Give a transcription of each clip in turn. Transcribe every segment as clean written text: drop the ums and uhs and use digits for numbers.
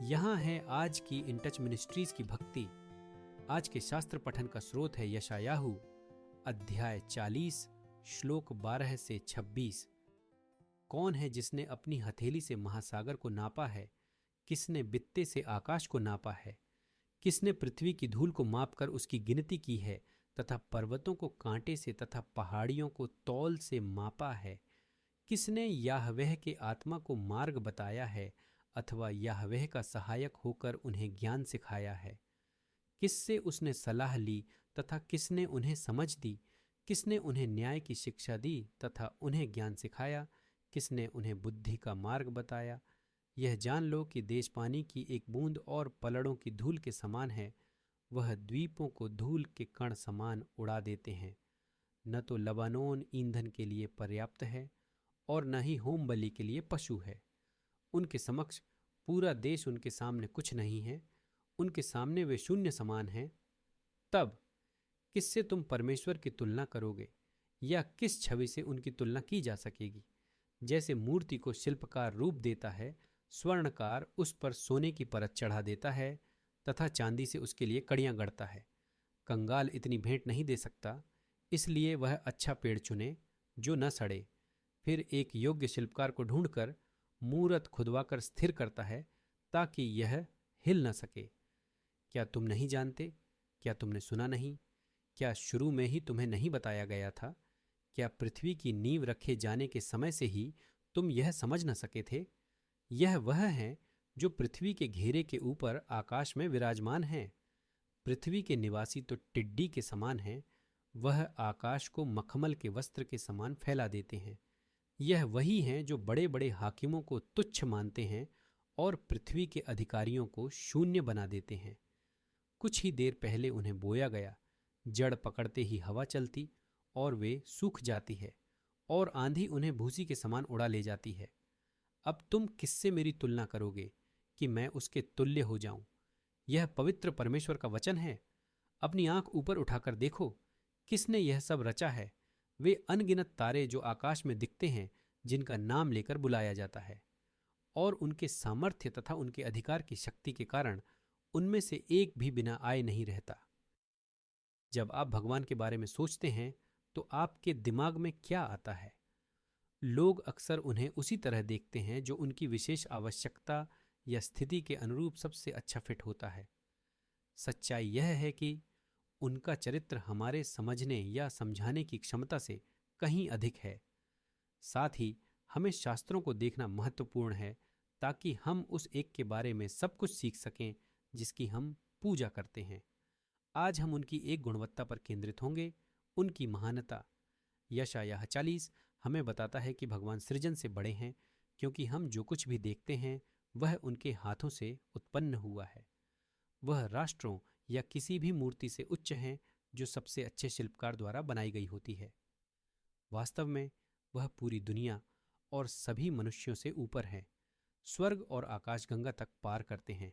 यहाँ है आज की इन टच मिनिस्ट्रीज की भक्ति। आज के शास्त्र पठन का स्रोत है यशायाहू अध्याय 40 श्लोक 12 से 26। कौन है जिसने अपनी हथेली से महासागर को नापा है? किसने बित्ते से आकाश को नापा है? किसने पृथ्वी की धूल को मापकर उसकी गिनती की है तथा पर्वतों को कांटे से तथा पहाड़ियों को तौल से मापा है? किसने याहवेह के आत्मा को मार्ग बताया है अथवा याहवेह का सहायक होकर उन्हें ज्ञान सिखाया है? किससे उसने सलाह ली तथा किसने उन्हें समझ दी? किसने उन्हें न्याय की शिक्षा दी तथा उन्हें ज्ञान सिखाया? किसने उन्हें बुद्धि का मार्ग बताया? यह जान लो कि देश पानी की एक बूंद और पलड़ों की धूल के समान है। वह द्वीपों को धूल के कण समान उड़ा देते हैं। न तो लबानोन ईंधन के लिए पर्याप्त है और न ही होम बलि के लिए पशु है। उनके समक्ष पूरा देश उनके सामने कुछ नहीं है। उनके सामने वे शून्य समान हैं। तब किससे तुम परमेश्वर की तुलना करोगे या किस छवि से उनकी तुलना की जा सकेगी? जैसे मूर्ति को शिल्पकार रूप देता है, स्वर्णकार उस पर सोने की परत चढ़ा देता है तथा चांदी से उसके लिए कड़ियां गढ़ता है। कंगाल इतनी भेंट नहीं दे सकता, इसलिए वह अच्छा पेड़ चुने जो न सड़े। फिर एक योग्य शिल्पकार को ढूंढकर मूरत खुदवाकर स्थिर करता है ताकि यह हिल न सके। क्या तुम नहीं जानते? क्या तुमने सुना नहीं? क्या शुरू में ही तुम्हें नहीं बताया गया था? क्या पृथ्वी की नींव रखे जाने के समय से ही तुम यह समझ न सके थे? यह वह है जो पृथ्वी के घेरे के ऊपर आकाश में विराजमान है। पृथ्वी के निवासी तो टिड्डी के समान हैं। वह आकाश को मखमल के वस्त्र के समान फैला देते हैं। यह वही हैं जो बड़े बड़े हाकिमों को तुच्छ मानते हैं और पृथ्वी के अधिकारियों को शून्य बना देते हैं। कुछ ही देर पहले उन्हें बोया गया, जड़ पकड़ते ही हवा चलती और वे सूख जाती है और आंधी उन्हें भूसी के समान उड़ा ले जाती है। अब तुम किससे मेरी तुलना करोगे कि मैं उसके तुल्य हो जाऊं? यह पवित्र परमेश्वर का वचन है। अपनी आंख ऊपर उठाकर देखो, किसने यह सब रचा है? वे अनगिनत तारे जो आकाश में दिखते हैं, जिनका नाम लेकर बुलाया जाता है, और उनके सामर्थ्य तथा उनके अधिकार की शक्ति के कारण उनमें से एक भी बिना आए नहीं रहता। जब आप भगवान के बारे में सोचते हैं तो आपके दिमाग में क्या आता है? लोग अक्सर उन्हें उसी तरह देखते हैं जो उनकी विशेष आवश्यकता या स्थिति के अनुरूप सबसे अच्छा फिट होता है। सच्चाई यह है कि उनका चरित्र हमारे समझने या समझाने की क्षमता से कहीं अधिक है। साथ ही हमें शास्त्रों को देखना महत्वपूर्ण है ताकि हम उस एक के बारे में सब कुछ सीख सकें जिसकी हम पूजा करते हैं। आज हम उनकी एक गुणवत्ता पर केंद्रित होंगे, उनकी महानता। यशायाह 40 हमें बताता है कि भगवान सृजन से बड़े हैं, क्योंकि हम जो कुछ भी देखते हैं वह उनके हाथों से उत्पन्न हुआ है। वह राष्ट्रों या किसी भी मूर्ति से उच्च हैं जो सबसे अच्छे शिल्पकार द्वारा बनाई गई होती है। वास्तव में वह पूरी दुनिया और सभी मनुष्यों से ऊपर है, स्वर्ग और आकाशगंगा तक पार करते हैं।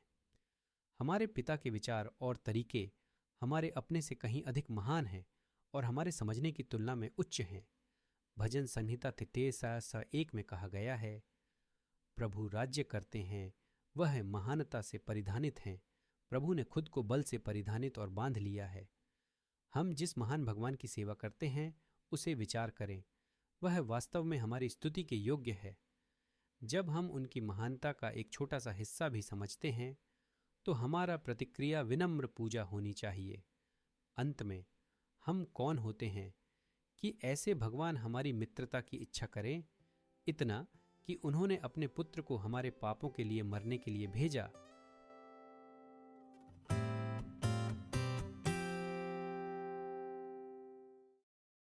हमारे पिता के विचार और तरीके हमारे अपने से कहीं अधिक महान हैं और हमारे समझने की तुलना में उच्च हैं। भजन संहिता 33:1 में कहा गया है, प्रभु राज्य करते हैं, वह महानता से परिधानित हैं। प्रभु ने खुद को बल से परिधानित और बांध लिया है। हम जिस महान भगवान की सेवा करते हैं उसे विचार करें, वह वास्तव में हमारी स्तुति के योग्य है। जब हम उनकी महानता का एक छोटा सा हिस्सा भी समझते हैं तो हमारा प्रतिक्रिया विनम्र पूजा होनी चाहिए। अंत में हम कौन होते हैं कि ऐसे भगवान हमारी मित्रता की इच्छा करें, इतना कि उन्होंने अपने पुत्र को हमारे पापों के लिए मरने के लिए भेजा